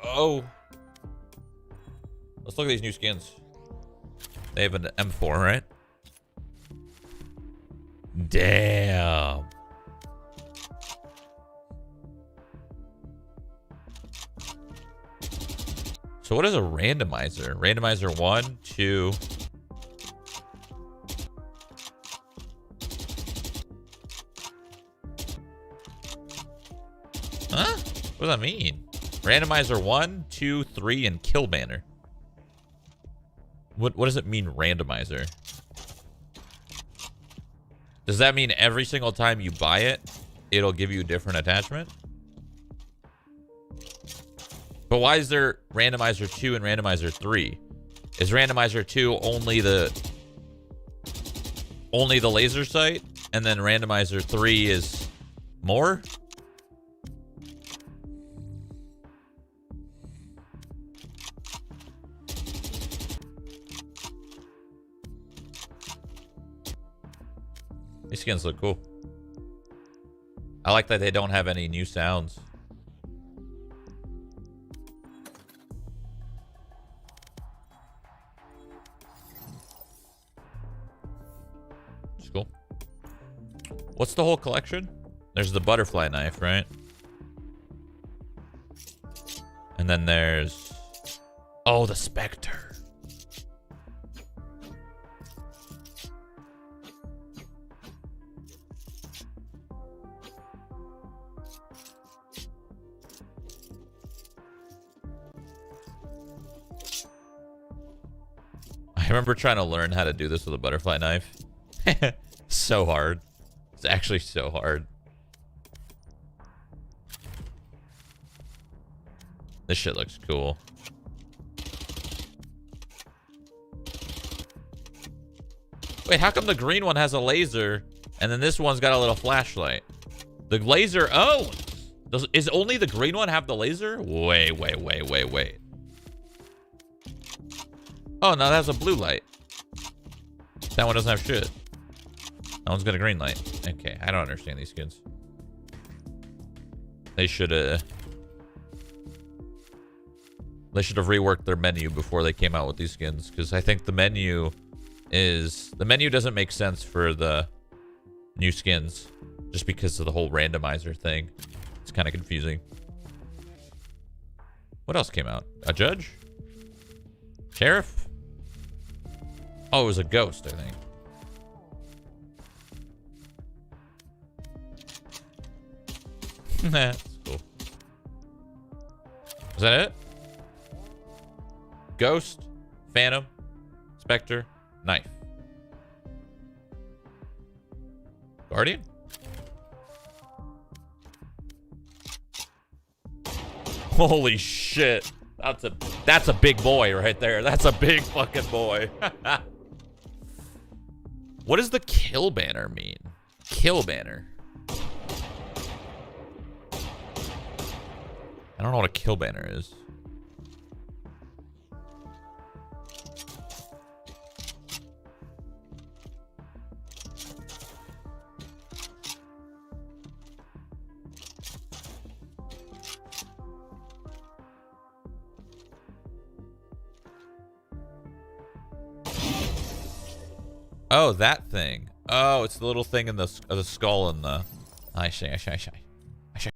Oh. Let's look at these new skins. They have an M4, right? Damn. So what is a randomizer? Randomizer 1, 2. Huh? What does that mean? Randomizer 1, 2, 3, and kill banner. What does it mean, randomizer? Does that mean every single time you buy it, it'll give you a different attachment? But why is there randomizer 2 and randomizer 3? Is randomizer 2 only the laser sight, and then randomizer 3 is more? These skins look cool. I like that they don't have any new sounds. It's cool. What's the whole collection? There's the butterfly knife, right? And then there's... oh, the Spectre. I remember trying to learn how to do this with a butterfly knife. So hard. It's actually so hard. This shit looks cool. Wait, how come the green one has a laser and then this one's got a little flashlight? The laser, oh! Is only the green one have the laser? Wait. Oh, now that has a blue light. That one doesn't have shit. That one's got a green light. Okay, I don't understand these skins. They should have reworked their menu before they came out with these skins, because I think the menu doesn't make sense for the new skins, just because of the whole randomizer thing. It's kind of confusing. What else came out? A judge? Sheriff? Oh, it was a ghost, I think. That's cool. Was that it? Ghost, Phantom, Spectre, Knife. Guardian? Holy shit. That's a big boy right there. That's a big fucking boy. What does the kill banner mean? Kill banner. I don't know what a kill banner is. Oh, that thing. Oh, it's the little thing in the skull and the... I see.